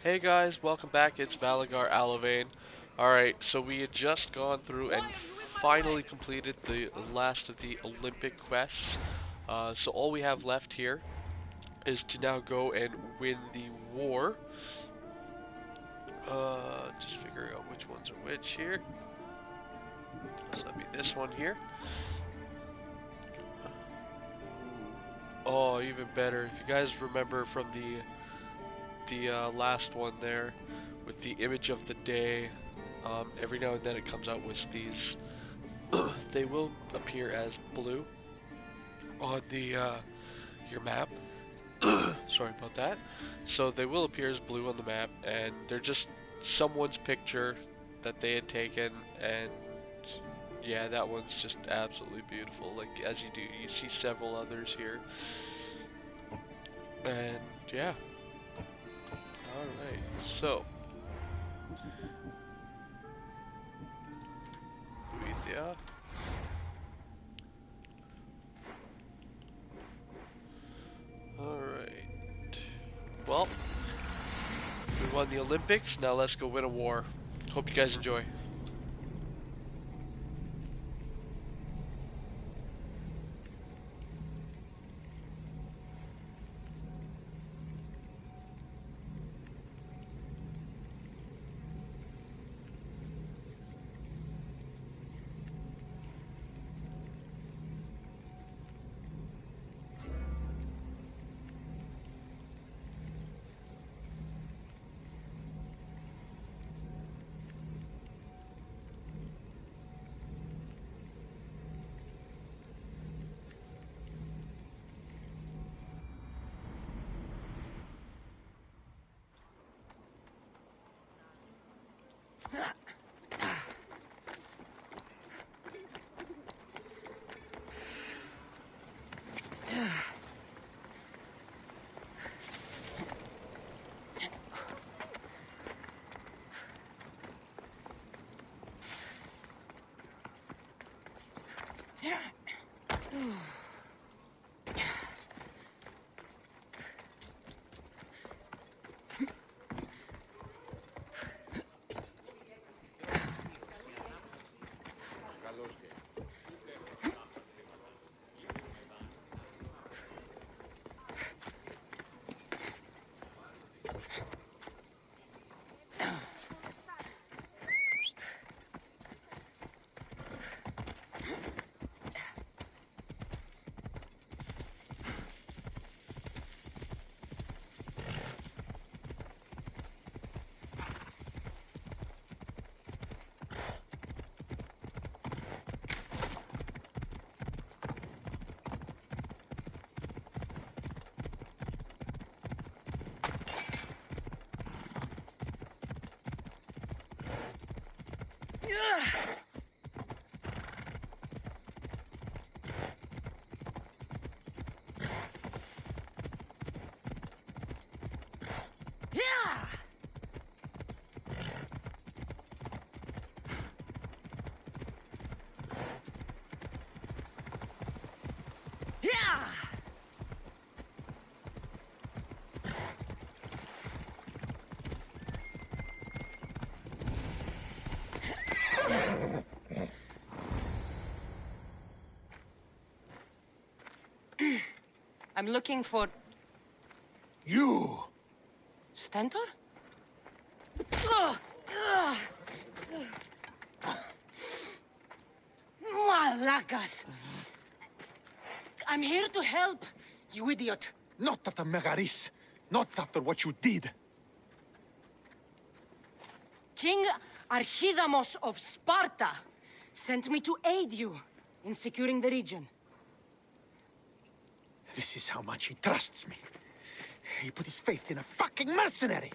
Hey guys, welcome back. It's Valagar Aloevain. Alright, so we had just gone through and finally completed the last of the Olympic quests. So all we have left here is to now go and win the war. Just figuring out which ones are which here. So that'd be this one here. Oh, even better. If you guys remember from the last one there, with the image of the day, every now and then it comes out with these. They will appear as blue on the your map. Sorry about that. So they will appear as blue on the map, and they're just someone's picture that they had taken, and yeah, that one's just absolutely beautiful. Like as you do, you see several others here, and yeah. All right, so yeah. All right. Well, we won the Olympics. Now let's go win a war. Hope you guys enjoy. I'm looking for You! Stentor? Malakas! I'm here to help, you idiot. Not after Megaris. Not after what you did. King Archidamos of Sparta sent me to aid you in securing the region. This is how much he trusts me. He put his faith in a fucking mercenary!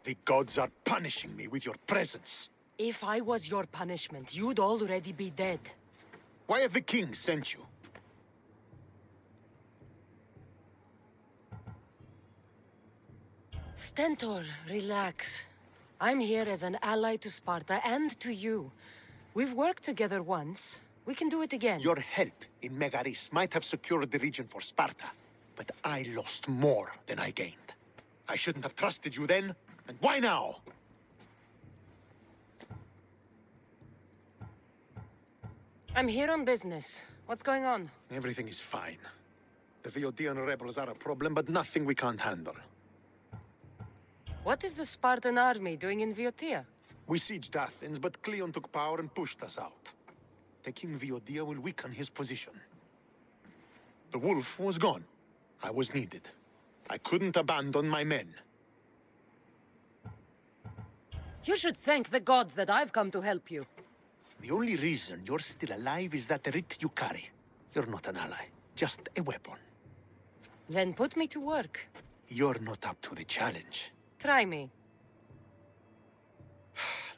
The gods are punishing me with your presence. If I was your punishment, you'd already be dead. Why have the kings sent you? Stentor, relax. I'm here as an ally to Sparta and to you. We've worked together once. We can do it again. Your help in Megaris might have secured the region for Sparta, but I lost more than I gained. I shouldn't have trusted you then, and why now? I'm here on business. What's going on? Everything is fine. The Viodian rebels are a problem, but nothing we can't handle. What is the Spartan army doing in Viotia? We sieged Athens, but Cleon took power and pushed us out. Taking Viodia will weaken his position. The wolf was gone. I was needed. I couldn't abandon my men. You should thank the gods that I've come to help you. The only reason you're still alive is that writ you carry. You're not an ally, just a weapon. Then put me to work. You're not up to the challenge. Try me.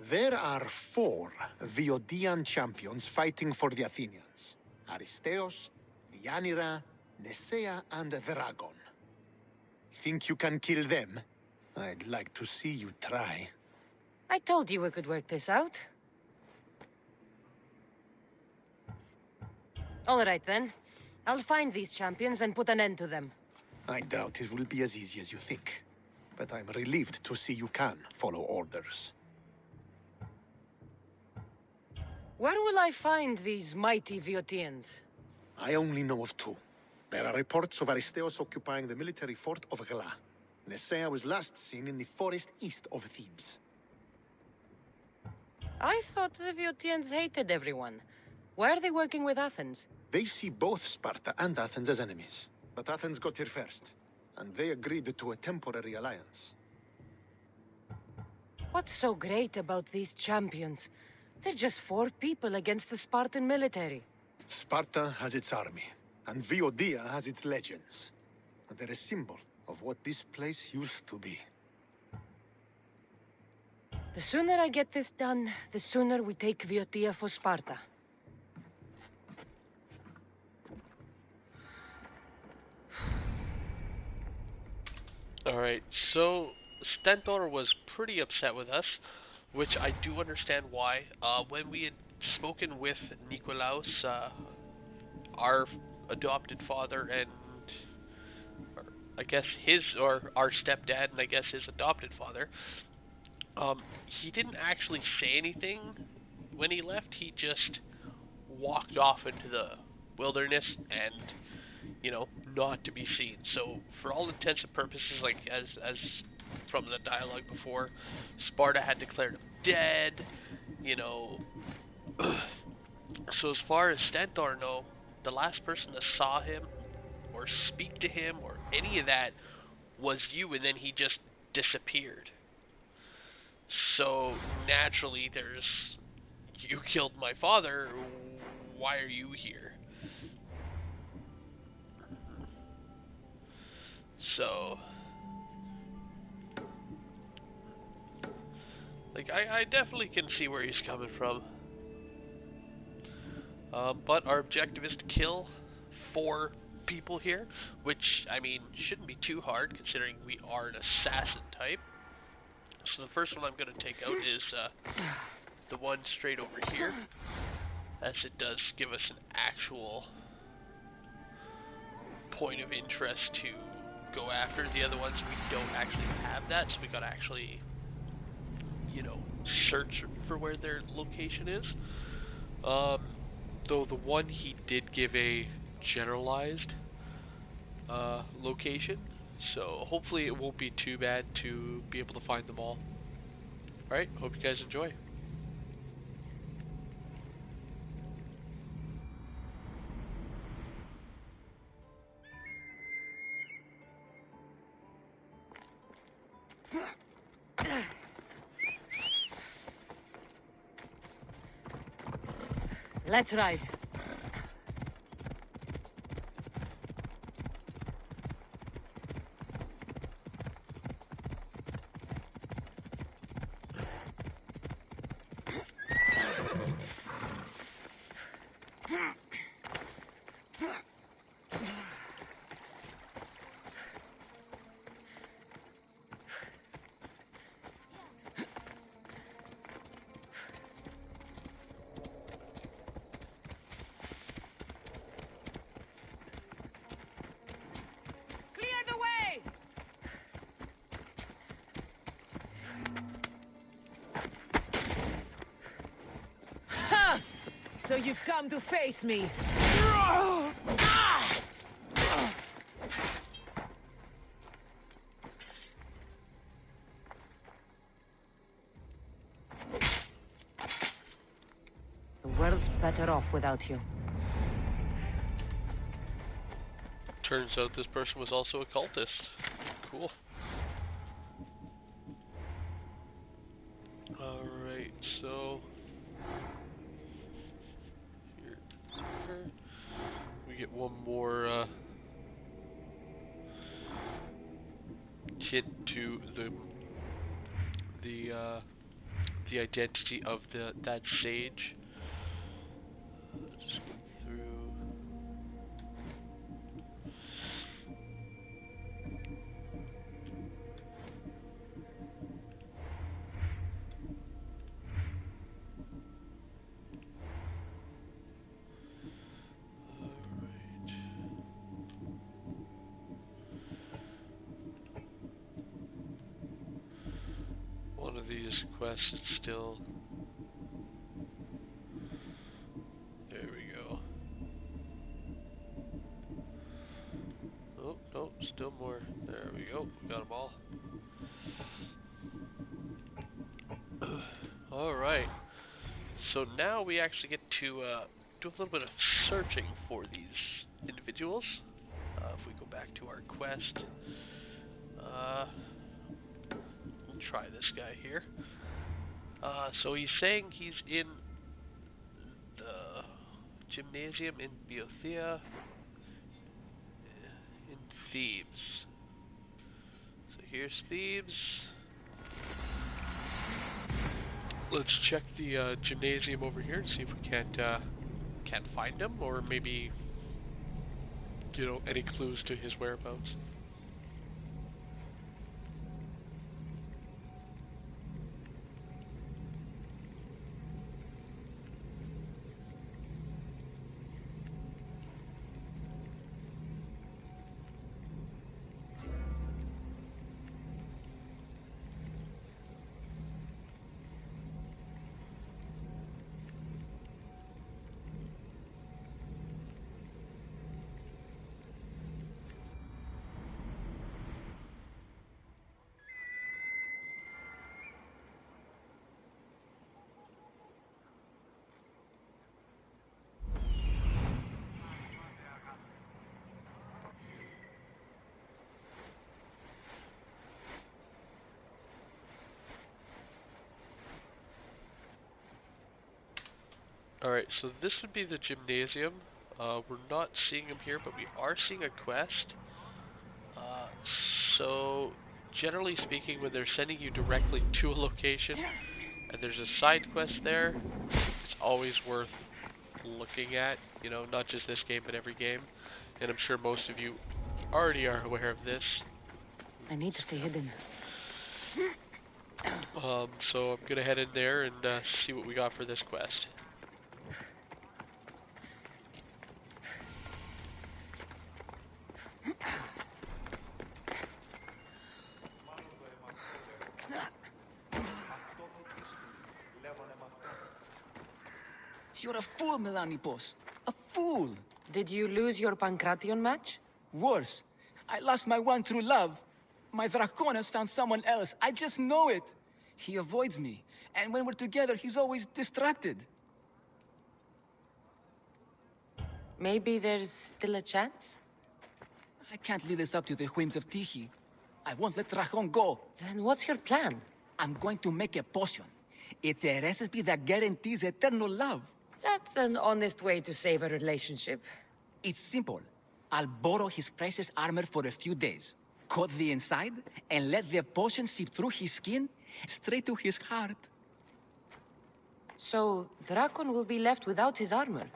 There are 4 Viodian champions fighting for the Athenians. Aristeos, Deianira, Nesea, and Veragon. Think you can kill them? I'd like to see you try. I told you we could work this out. All right, then. I'll find these champions and put an end to them. I doubt it will be as easy as you think. But I'm relieved to see you can follow orders. Where will I find these mighty Viotians? I only know of 2. There are reports of Aristeos occupying the military fort of Gla. Nesea was last seen in the forest east of Thebes. I thought the Viotians hated everyone. Why are they working with Athens? They see both Sparta and Athens as enemies. But Athens got here first, and they agreed to a temporary alliance. What's so great about these champions? They're just 4 people against the Spartan military. Sparta has its army, and Viodia has its legends. And they're a symbol of what this place used to be. The sooner I get this done, the sooner we take Viotia for Sparta. Alright, so Stentor was pretty upset with us, which I do understand why. When we had spoken with Nikolaos, our adopted father, and I guess our stepdad, and I guess his adopted father, he didn't actually say anything when he left. He just walked off into the wilderness and, you know, not to be seen. So for all intents and purposes, like as from the dialogue before, Sparta had declared him dead, you know. So as far as Stentor know, the last person that saw him or speak to him or any of that was you, and then he just disappeared. So naturally there's, you killed my father, why are you here? So, like, I definitely can see where he's coming from. But our objective is to kill 4 people here, which, I mean, shouldn't be too hard considering we are an assassin type. So the first one I'm going to take out is the one straight over here, as it does give us an actual point of interest to go after. The other ones, we don't actually have that, so we gotta actually, you know, search for where their location is. Though the one he did give a generalized location, so hopefully it won't be too bad to be able to find them all. Alright, hope you guys enjoy. Let's ride. So you've come to face me. The world's better off without you. Turns out this person was also a cultist. Cool. Alright, so... Here. We get one more, hint to the identity of that sage. Just go through. One of these quests still. There we go. Oh, no, still more. There we go. Got them all. Alright. So now we actually get to do a little bit of searching for these individuals. If we go back to our quest. We'll try this guy here. So he's saying he's in the gymnasium in Boethia in Thebes. So here's Thebes. Let's check the gymnasium over here and see if we can't find him, or maybe, you know, any clues to his whereabouts. Alright, so this would be the gymnasium. We're not seeing him here, but we are seeing a quest. So, generally speaking, when they're sending you directly to a location, and there's a side quest there, it's always worth looking at. You know, not just this game, but every game. And I'm sure most of you already are aware of this. I need to stay hidden. So I'm gonna head in there and see what we got for this quest. You're a fool, Melanipos. A fool! Did you lose your Pancration match? Worse, I lost my one true love. My Draconis found someone else. I just know it. He avoids me, and when we're together, he's always distracted. Maybe there's still a chance? I can't leave this up to the whims of Tiki. I won't let Dracon go. Then what's your plan? I'm going to make a potion. It's a recipe that guarantees eternal love. That's an honest way to save a relationship. It's simple. I'll borrow his precious armor for a few days, cut the inside, and let the potion seep through his skin straight to his heart. So, Dracon will be left without his armor.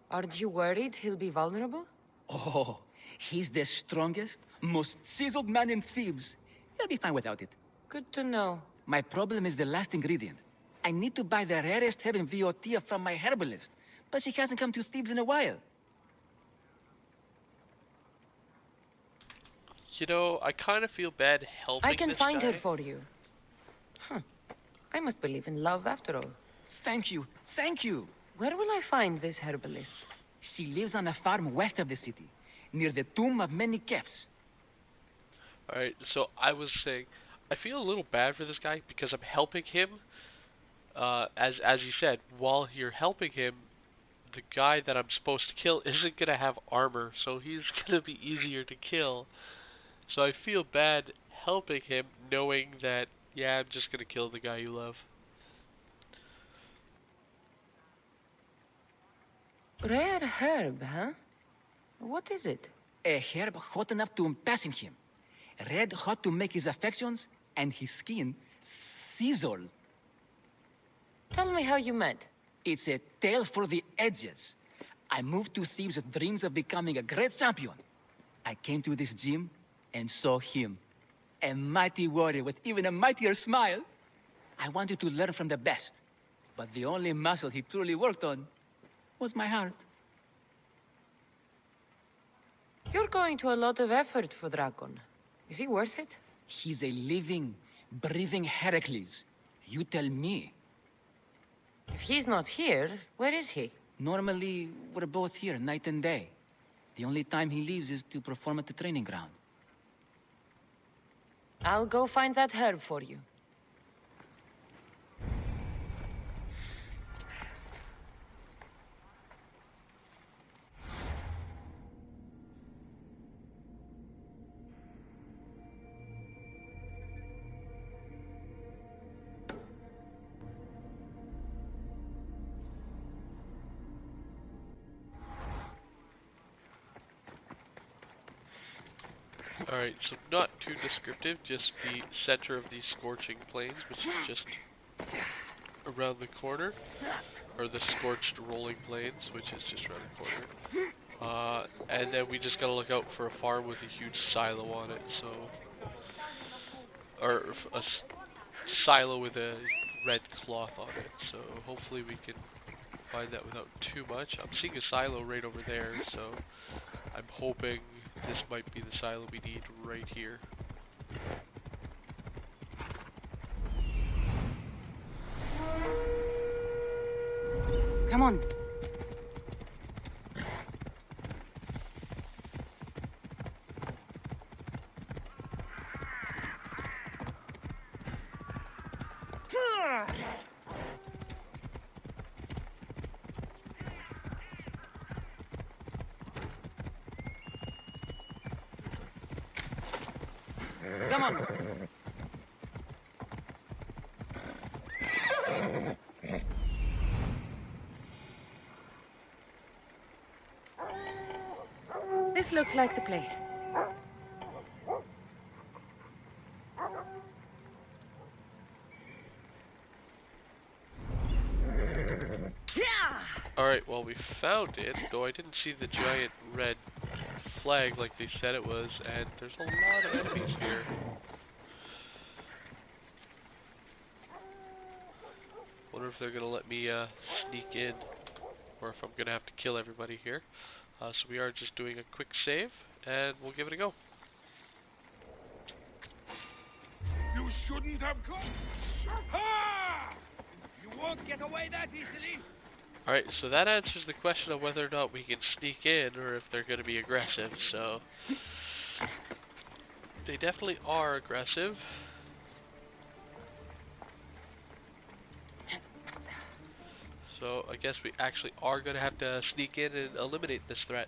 Aren't you worried he'll be vulnerable? Oh, he's the strongest, most chiseled man in Thebes. He'll be fine without it. Good to know. My problem is the last ingredient. I need to buy the rarest herb in Boethia from my herbalist, but she hasn't come to Thebes in a while. You know, I kind of feel bad helping I can this find guy. her for you. I must believe in love after all. Thank you, thank you. Where will I find this herbalist? She lives on a farm west of the city, near the tomb of many Kefs. Alright, so I was saying, I feel a little bad for this guy because I'm helping him. As you said, while you're helping him, the guy that I'm supposed to kill isn't gonna have armor, so he's gonna be easier to kill. So I feel bad helping him, knowing that, yeah, I'm just gonna kill the guy you love. Rare herb, huh? What is it? A herb hot enough to impassion him. Red hot to make his affections and his skin sizzle. Tell me how you met. It's a tale for the edges. I moved to Thebes with dreams of becoming a great champion. I came to this gym and saw him. A mighty warrior with even a mightier smile. I wanted to learn from the best. But the only muscle he truly worked on was my heart. You're going to a lot of effort for Drakon. Is he worth it? He's a living, breathing Heracles. You tell me. If he's not here, where is he? Normally, we're both here night and day. The only time he leaves is to perform at the training ground. I'll go find that herb for you. Alright, so not too descriptive, just the center of the scorching plains, which is just around the corner. Or the scorched rolling plains, which is just around the corner. And then we just gotta look out for a farm with a huge silo on it, so... Or a silo with a red cloth on it, so hopefully we can find that without too much. I'm seeing a silo right over there, so I'm hoping this might be the silo we need right here. Come on. Come on. This looks like the place. Alright, well we found it, though I didn't see the giant red flag like they said it was, and there's a lot of enemies here. Wonder if they're gonna let me sneak in, or if I'm gonna have to kill everybody here. So we are just doing a quick save, and we'll give it a go. You shouldn't have come. Ha! You won't get away that easily. Alright, so that answers the question of whether or not we can sneak in, or if they're gonna be aggressive, so... They definitely are aggressive. So I guess we actually are gonna have to sneak in and eliminate this threat.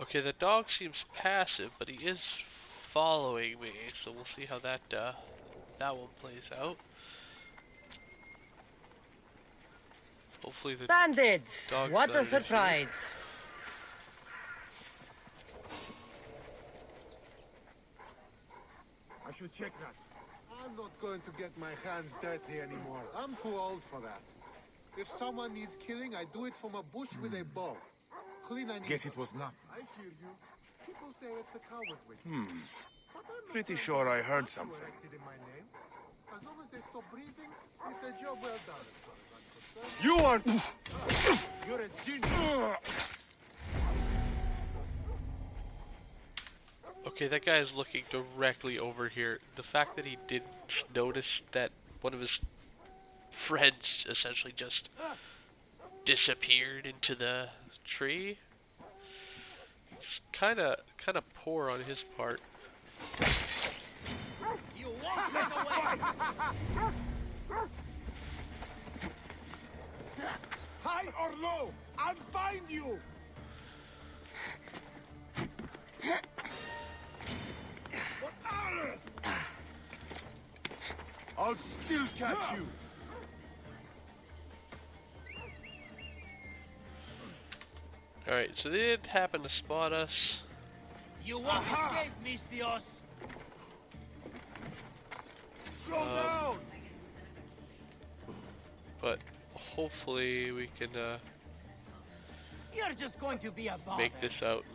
Okay, the dog seems passive, but he is following me, so we'll see how that one plays out. Hopefully the Bandits! dog's What not a an issue. surprise! I should check that. I'm not going to get my hands dirty anymore. I'm too old for that. If someone needs killing, I do it from a bush with a bow. Clean and Guess easy. it was nothing. I hear you. People say it's a coward's way. But I'm not Pretty trying sure to I have a heard statue something. erected in my name. As long as they stop breathing, it's a job well done as far as I'm concerned. You are... You're a genius. Okay, that guy is looking directly over here. The fact that he didn't notice that one of his friends essentially just disappeared into the tree, it's kind of poor on his part. You won't run away! High or low, I'll find you! For ours! I'll still catch you! Alright, so they did happen to spot us. You won't escape, Mistios! Slow down! But hopefully we can You're just going to be a bother. make this out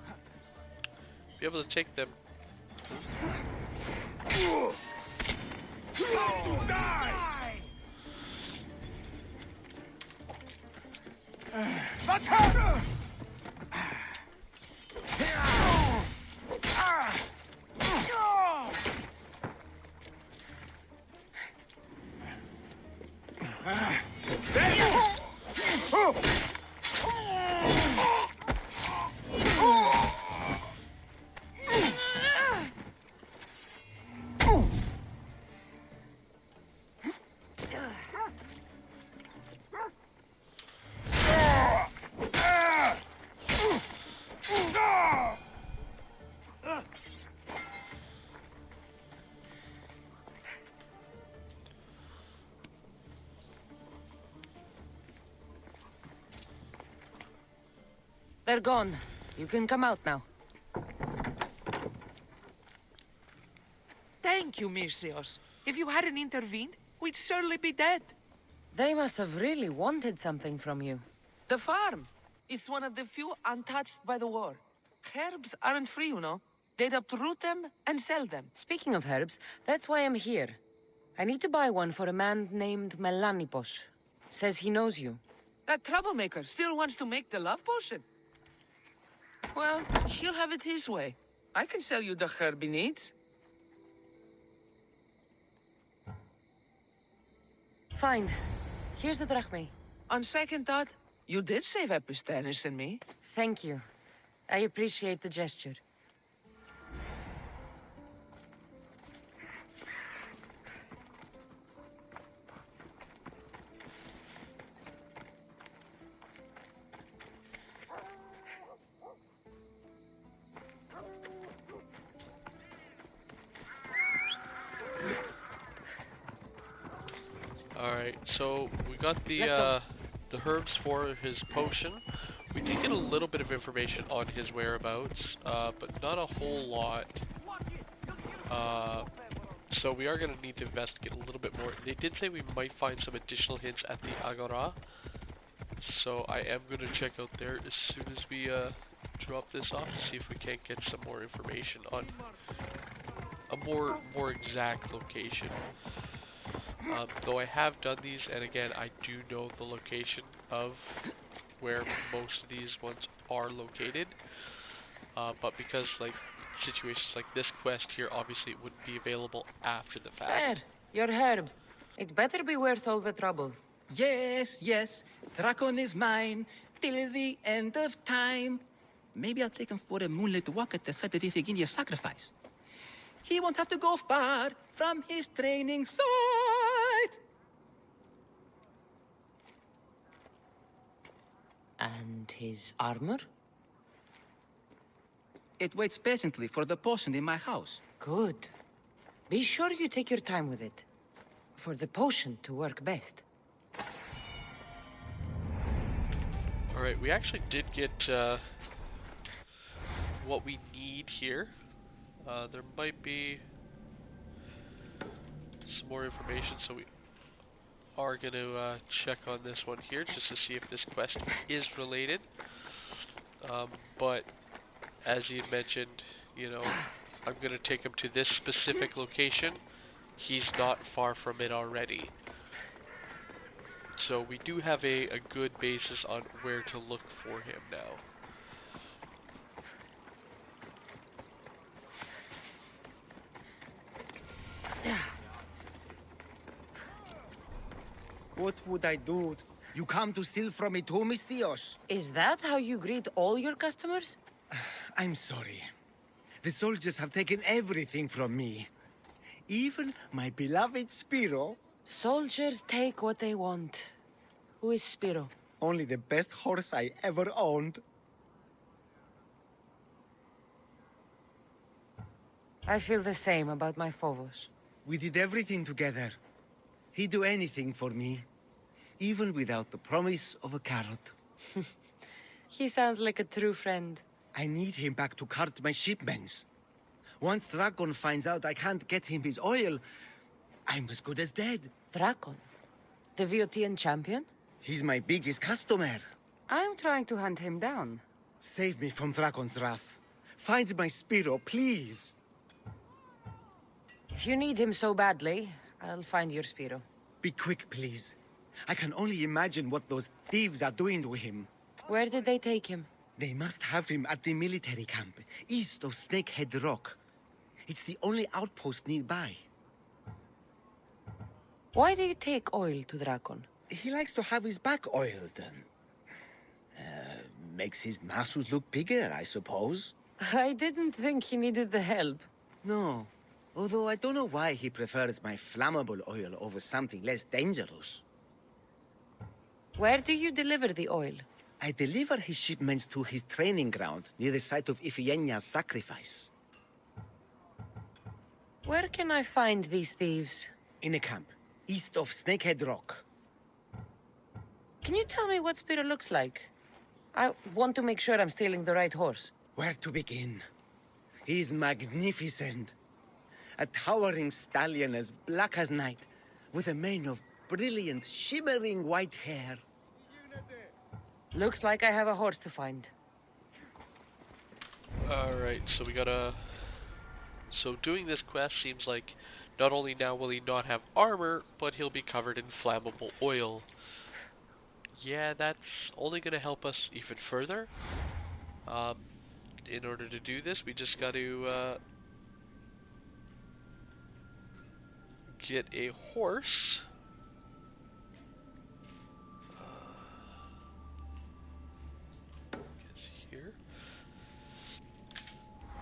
and be able to take them. Time to die! That's her! They're gone. You can come out now. Thank you, Mistios. If you hadn't intervened, we'd surely be dead. They must have really wanted something from you. The farm. It's one of the few untouched by the war. Herbs aren't free, you know. They'd uproot them and sell them. Speaking of herbs, that's why I'm here. I need to buy one for a man named Melanipos. Says he knows you. That troublemaker still wants to make the love potion. Well, he'll have it his way. I can sell you the herb he needs. Fine. Here's the drachmae. On second thought, you did save Epistenis and me. Thank you. I appreciate the gesture. Alright, so we got the herbs for his potion. We did get a little bit of information on his whereabouts, but not a whole lot. So we are going to need to investigate a little bit more. They did say we might find some additional hints at the Agora, so I am going to check out there as soon as we drop this off to see if we can't get some more information on a more exact location. Though I have done these, and again, I do know the location of where most of these ones are located. But because, like, situations like this quest here, obviously it wouldn't be available after the fact. There, your herb. It better be worth all the trouble. Yes, yes, Dracon is mine till the end of time. Maybe I'll take him for a moonlit walk at the site of Iphigenia's sacrifice. He won't have to go far from his training site. And his armor? It waits patiently for the potion in my house. Good. Be sure you take your time with it. For the potion to work best. Alright, we actually did get what we need here. There might be some more information, so we are going to check on this one here just to see if this quest is related. But as you mentioned, you know, I'm going to take him to this specific location. He's not far from it already. So we do have a good basis on where to look for him now. What would I do? You come to steal from me too, Miss Dios? Is that how you greet all your customers? I'm sorry. The soldiers have taken everything from me. Even my beloved Spiro. Soldiers take what they want. Who is Spiro? Only the best horse I ever owned. I feel the same about my Phobos. We did everything together. He'd do anything for me. Even without the promise of a carrot. He sounds like a true friend. I need him back to cart my shipments. Once Dragon finds out I can't get him his oil, I'm as good as dead. Drakon? The Viotian champion? He's my biggest customer. I'm trying to hunt him down. Save me from Dragon's wrath. Find my Spiro, please. If you need him so badly, I'll find your Spiro. Be quick, please. I can only imagine what those thieves are doing to him. Where did they take him? They must have him at the military camp, east of Snakehead Rock. It's the only outpost nearby. Why do you take oil to Drakon? He likes to have his back oiled. Makes his muscles look bigger, I suppose. I didn't think he needed the help. No. Although I don't know why he prefers my flammable oil over something less dangerous. Where do you deliver the oil? I deliver his shipments to his training ground near the site of Iphigenia's sacrifice. Where can I find these thieves? In a camp, east of Snakehead Rock. Can you tell me what Spiro looks like? I want to make sure I'm stealing the right horse. Where to begin? He's magnificent. A towering stallion as black as night, with a mane of brilliant, shimmering white hair. Looks like I have a horse to find. Alright, so we gotta... So doing this quest seems like not only now will he not have armor, but he'll be covered in flammable oil. Yeah, that's only gonna help us even further. In order to do this, we just gotta get a horse. Here.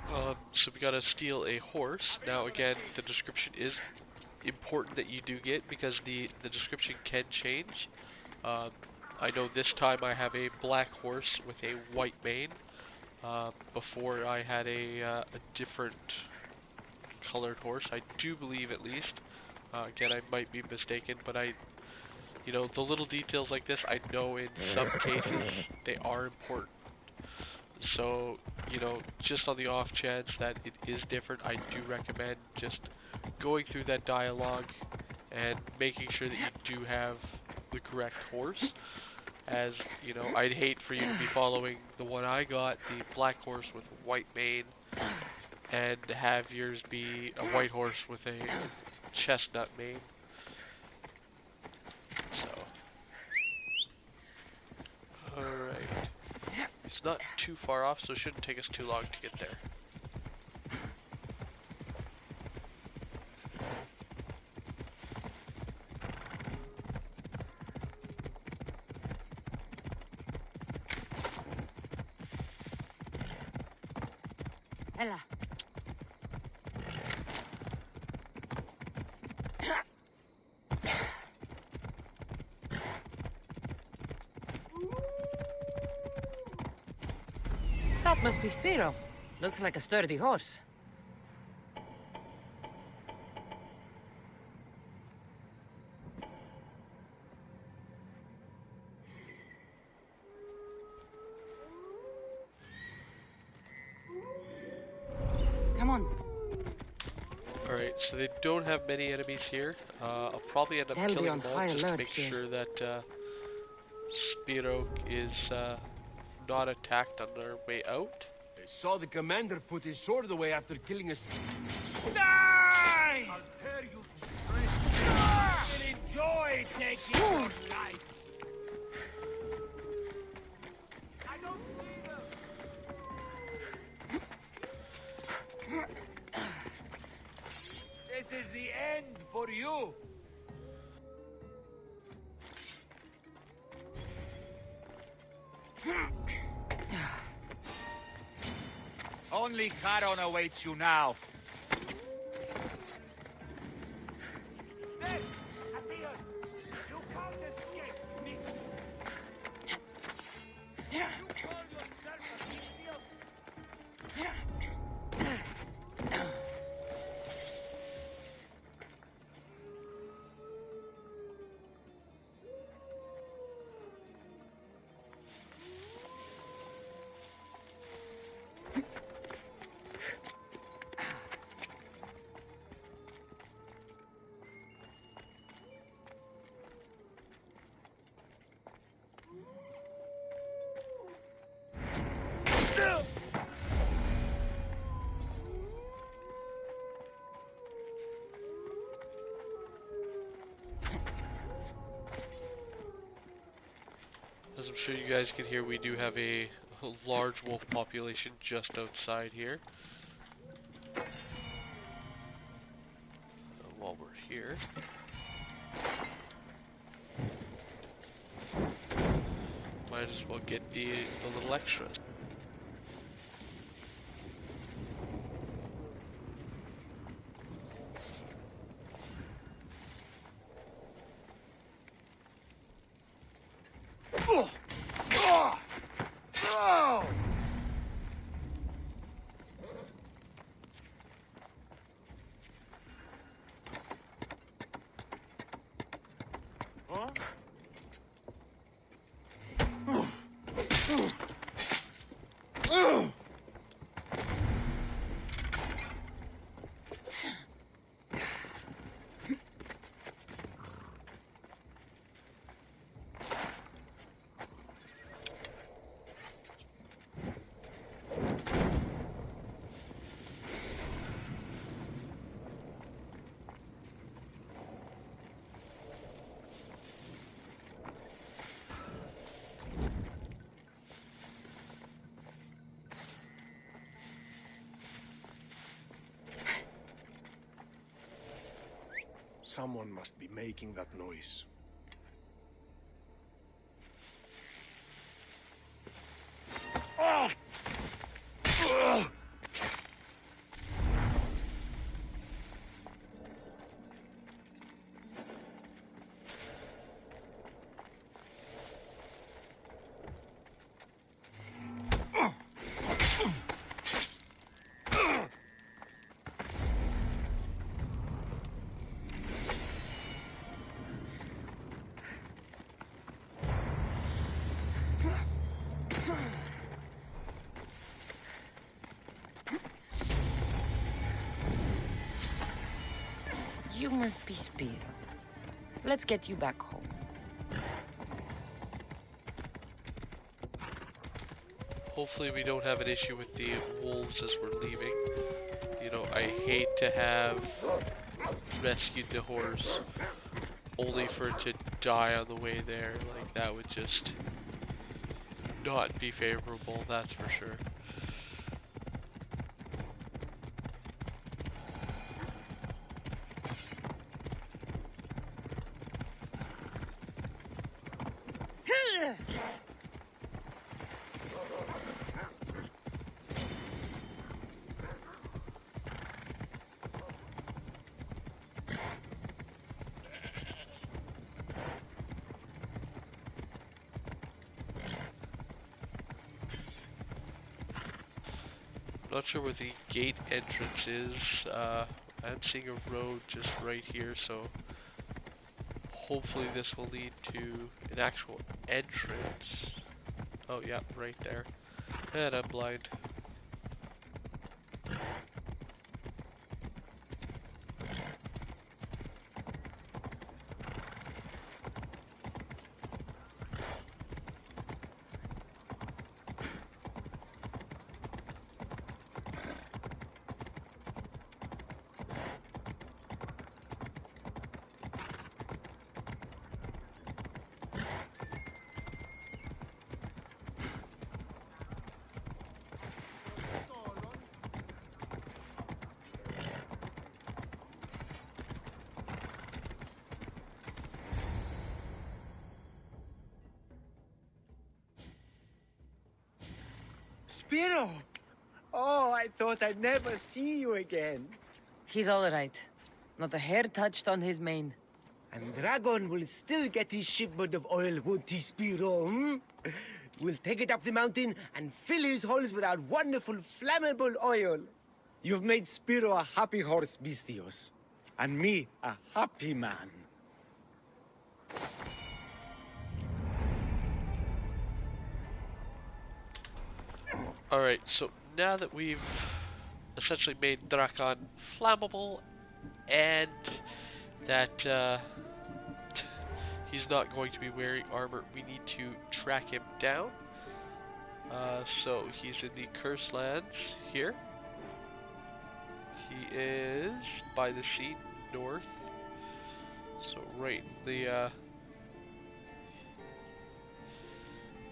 So we gotta steal a horse. Now again, the description is important that you do get because the description can change. I know this time I have a black horse with a white mane. Before I had a different colored horse, I do believe at least. Again, I might be mistaken, but you know, the little details like this, I know in some cases they are important. So, you know, just on the off chance that it is different, I do recommend just going through that dialogue and making sure that you do have the correct horse. As, you know, I'd hate for you to be following the one I got, the black horse with a white mane, and have yours be a white horse with a chestnut mane. So, alright. It's not too far off, so it shouldn't take us too long to get there. Ella. That must be Spiro. Looks like a sturdy horse. Come on. Alright, so they don't have many enemies here. I'll probably end up They'll be killing on them all high just to alert make here. sure that Spiro is not attacked on their way out. I saw the commander put his sword away after killing us. Die! I'll tear you to shreds. Enjoy taking your life. I don't see them. This is the end for you. Only Charon awaits you now. There! I see her! You can't escape me! You call yourself a steal? As I'm sure you guys can hear, we do have a large wolf population just outside here. While we're here. Might as well get the little extras. Someone must be making that noise. You must be Spiro. Let's get you back home. Hopefully we don't have an issue with the wolves as we're leaving. You know, I hate to have rescued the horse only for it to die on the way there. Like, that would just not be favorable, that's for sure. Not sure where the gate entrance is. I'm seeing a road just right here, so hopefully this will lead to an actual entrance. Oh yeah, right there. And I'm blind. Spiro! Oh, I thought I'd never see you again. He's all right. Not a hair touched on his mane. And Dragon will still get his shipment of oil, won't he, Spiro? Hmm? We'll take it up the mountain and fill his holes with our wonderful flammable oil. You've made Spiro a happy horse, Bistios. And me a happy man. Alright, so now that we've essentially made Drakan flammable and that he's not going to be wearing armor, we need to track him down. So he's in the Cursed Lands here. He is by the sea north. So right in the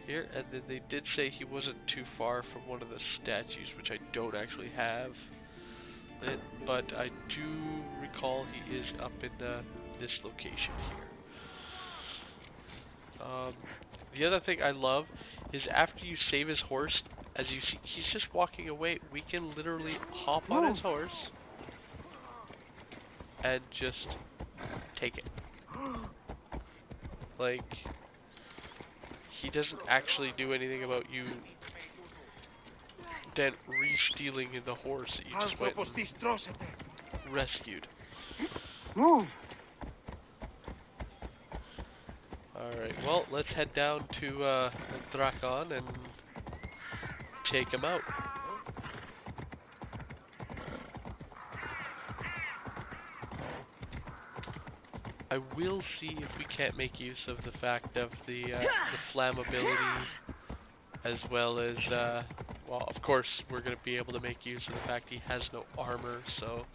here, and then they did say he wasn't too far from one of the statues, which I don't actually have. But I do recall he is up in this location here. The other thing I love is after you save his horse, as you see, he's just walking away. We can literally hop on his horse and just take it. Like, he doesn't actually do anything about you then re-stealing the horse that you just went and rescued. Move! Alright, well, let's head down to Drakan and take him out. I will see if we can't make use of the fact of the flammability, as well as, well, of course, we're going to be able to make use of the fact he has no armor, so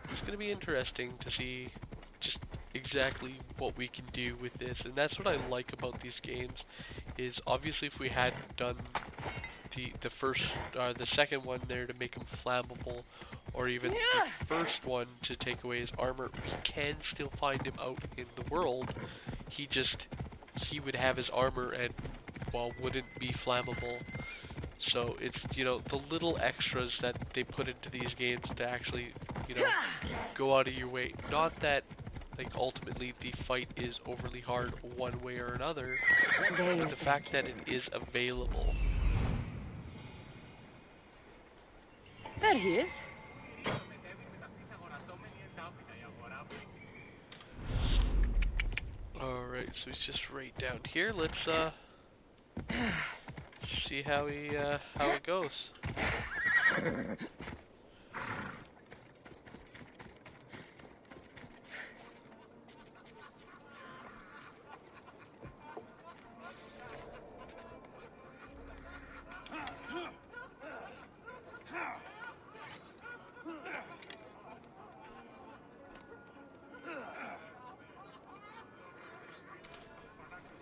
it's going to be interesting to see just exactly what we can do with this. And that's what I like about these games, is obviously if we had done the second one there to make him flammable, or even the first one to take away his armor, we can still find him out in the world. He would have his armor and, well, wouldn't be flammable. So it's, you know, the little extras that they put into these games to actually, you know, go out of your way. Not that, like, ultimately the fight is overly hard one way or another, but the fact that it is available. There he is. Alright, so he's just right down here. Let's see how it goes.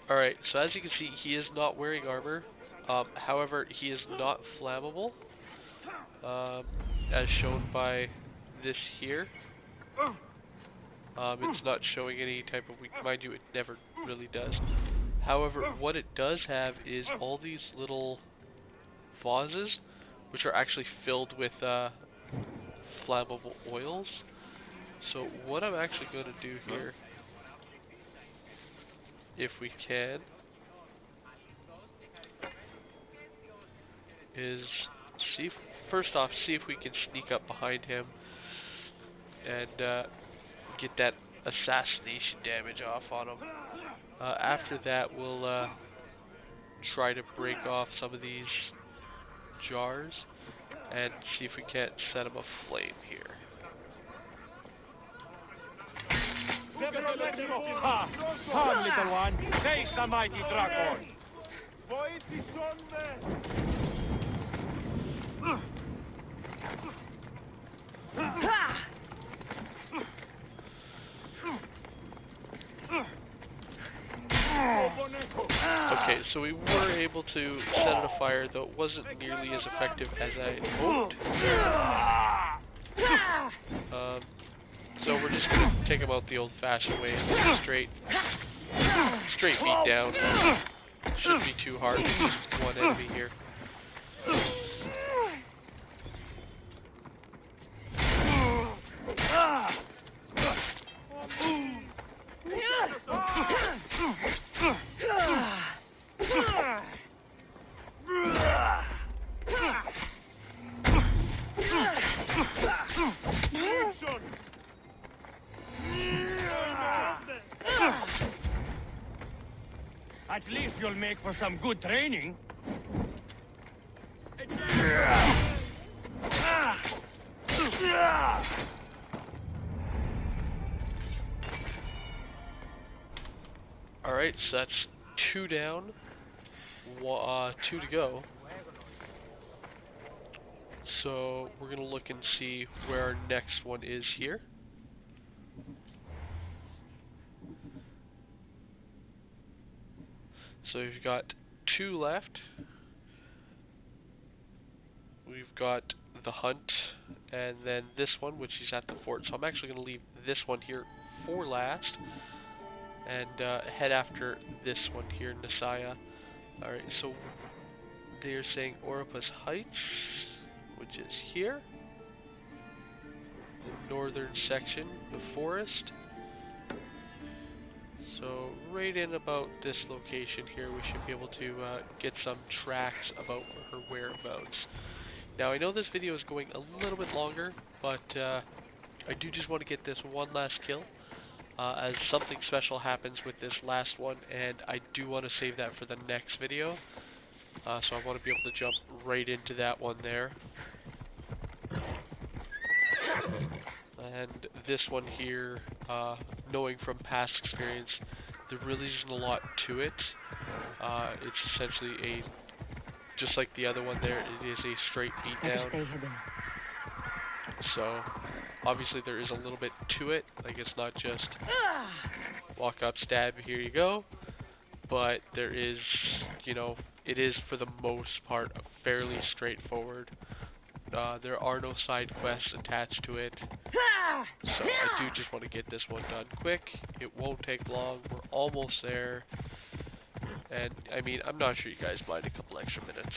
Alright, so as you can see, he is not wearing armor. However, he is not flammable, as shown by this here. It's not showing any type of weak, mind you, it never really does. However, what it does have is all these little vases, which are actually filled with flammable oils. So what I'm actually going to do here, if we can, is see if first off, see if we can sneak up behind him and get that assassination damage off on him. After that, we'll try to break off some of these jars and see if we can't set him aflame here. Ha! Come, little one. Face the mighty dragon. Okay, so we were able to set it afire, though it wasn't nearly as effective as I had hoped. So we're just gonna take him out the old-fashioned way, and straight beat down. Shouldn't be too hard. There's just one enemy here. At least you'll make for some good training. Alright, so that's 2 down, 2 to go. So we're gonna look and see where our next one is here. So we've got 2 left. We've got the hunt, and then this one, which is at the fort. So I'm actually going to leave this one here for last, and head after this one here, Nisaya. Alright, so they're saying Oropus Heights, which is here. The northern section, the forest. So right in about this location here, we should be able to get some tracks about her whereabouts. Now I know this video is going a little bit longer, but I do just want to get this one last kill, as something special happens with this last one, and I do want to save that for the next video. So I want to be able to jump right into that one there. And this one here, knowing from past experience, there really isn't a lot to it. It's essentially just like the other one there, it is a straight beatdown. Stay hidden. So, obviously there is a little bit to it. Like, it's not just walk up, stab, here you go. But there is, you know, it is for the most part fairly straightforward. There are no side quests attached to it. So I do just want to get this one done quick. It won't take long. We're almost there. And, I mean, I'm not sure you guys mind a couple extra minutes.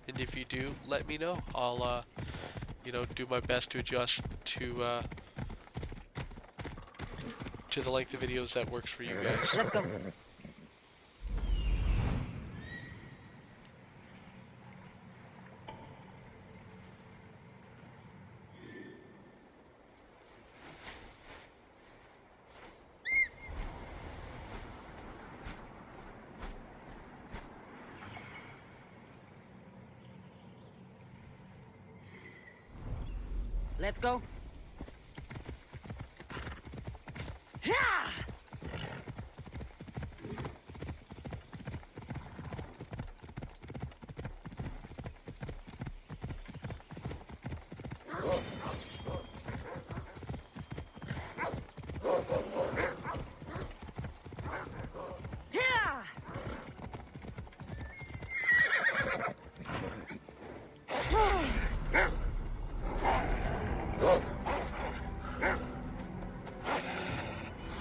And if you do, let me know. I'll, you know, do my best to adjust to the length of videos that works for you guys. Let's go. Let's go.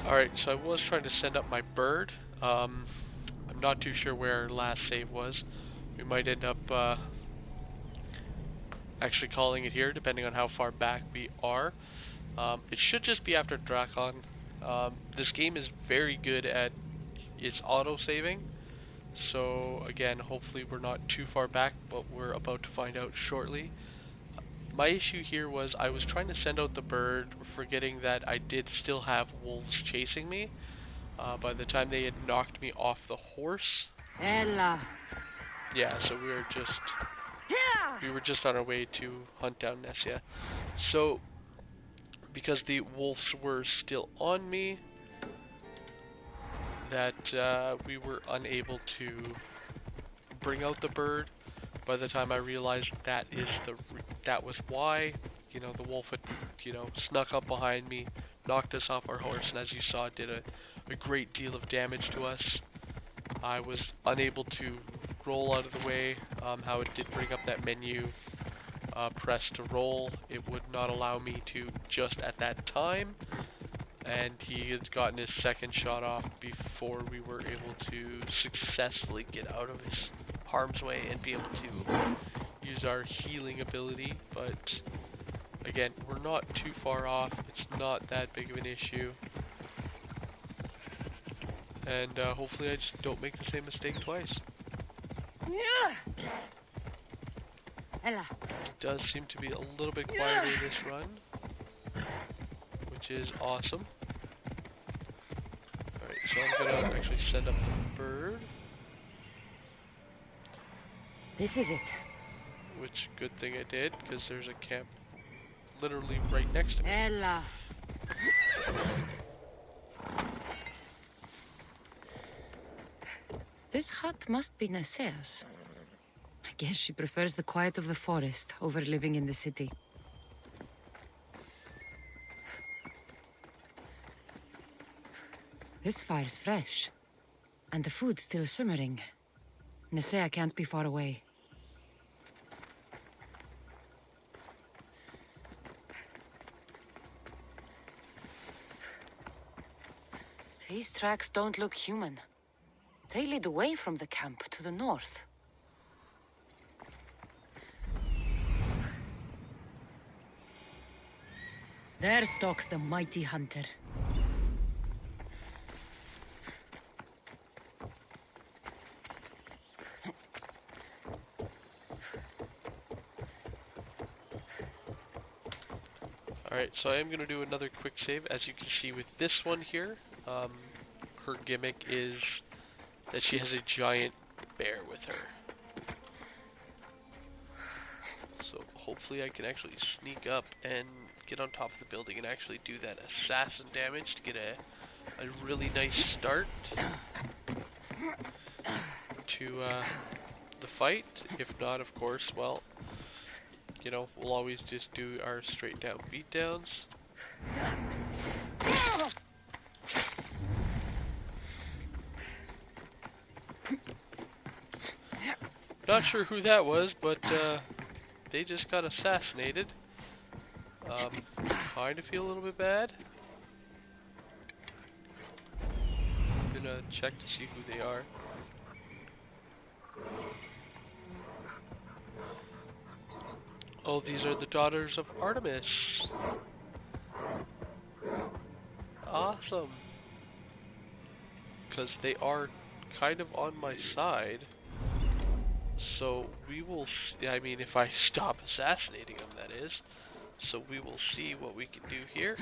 Alright, so I was trying to send up my bird. I'm not too sure where our last save was. We might end up actually calling it here, depending on how far back we are. It should just be after Drakon. This game is very good at its auto-saving, So again, hopefully we're not too far back, but we're about to find out shortly. My issue here was I was trying to send out the bird, forgetting that I did still have wolves chasing me. By the time they had knocked me off the horse, Ella. yeah, so we were just on our way to hunt down Nessia. So, because the wolves were still on me, that we were unable to bring out the bird. By the time I realized that was why, you know, the wolf had, you know, snuck up behind me, knocked us off our horse, and as you saw, did a great deal of damage to us. I was unable to roll out of the way. How it did bring up that menu, press to roll, it would not allow me to just at that time, and he had gotten his second shot off before we were able to successfully get out of his harm's way and be able to use our healing ability. But again, we're not too far off. It's not that big of an issue. And hopefully I just don't make the same mistake twice. Ella. It does seem to be a little bit quieter this run, which is awesome. Alright, so I'm gonna actually send up the bird. This is it. Which, good thing I did, because there's a camp literally right next to me. Ella. This hut must be Nasea's. I guess she prefers the quiet of the forest over living in the city. This fire's fresh, and the food's still simmering. Nasea can't be far away. These tracks don't look human. They lead away from the camp to the north. There stalks the mighty hunter. Alright, so I am going to do another quick save. As you can see with this one here, her gimmick is that she has a giant bear with her. So hopefully I can actually sneak up and get on top of the building and actually do that assassin damage to get a really nice start to the fight. If not, of course, well, you know, we'll always just do our straight down beatdowns. Not sure who that was, but they just got assassinated. Kind of feel a little bit bad. I'm gonna check to see who they are. Oh, these are the daughters of Artemis. Awesome. Because they are kind of on my side. So we will see, I mean, if I stop assassinating them, that is. So we will see what we can do here.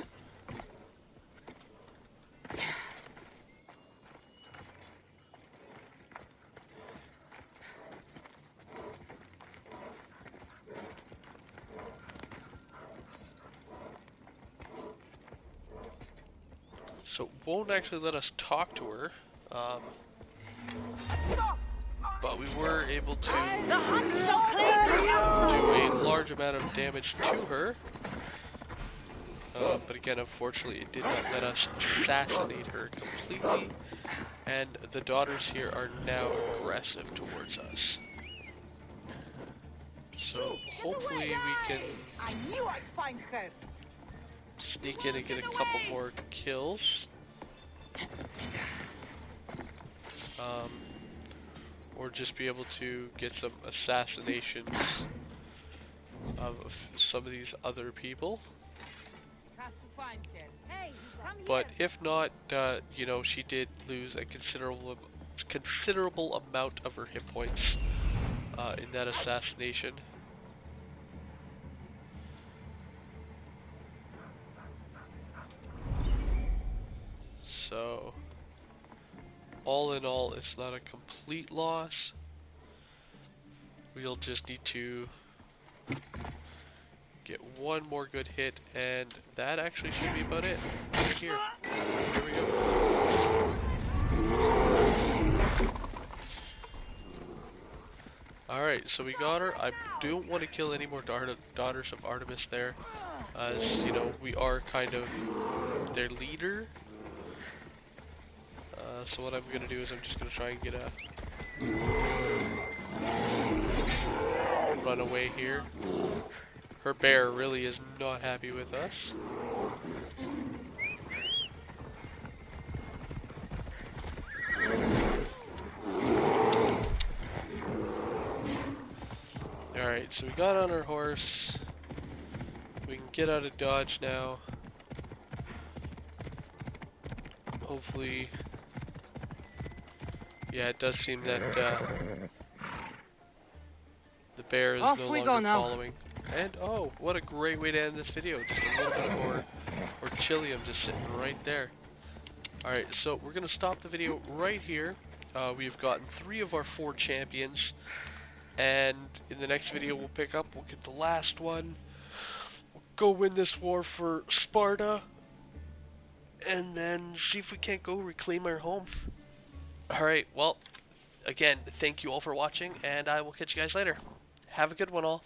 So it won't actually let us talk to her. But we were able to do a large amount of damage to her. But again, unfortunately, it did not let us assassinate her completely. And the daughters here are now aggressive towards us. So hopefully we can sneak in and get a couple more kills. Or just be able to get some assassinations of some of these other people. But if not, you know, she did lose a considerable amount of her hit points in that assassination. So, all in all, it's not a complete loss. We'll just need to get one more good hit, and that actually should be about it. Right here. Here we go. Alright, so we got her. I don't want to kill any more daughters of Artemis there, as, you know, we are kind of their leader. So what I'm going to do is I'm just going to try and get a run away here. Her bear really is not happy with us. Alright, so we got on our horse. We can get out of dodge now. Hopefully... Yeah, it does seem that the bear is Off no we longer go now. following. And oh, what a great way to end this video. Just a little bit more Orchilium just sitting right there. Alright, so we're going to stop the video right here. We've gotten 3 of our 4 champions. And in the next video we'll pick up, we'll get the last one. We'll go win this war for Sparta. And then see if we can't go reclaim our home. Alright, well, again, thank you all for watching, and I will catch you guys later. Have a good one all.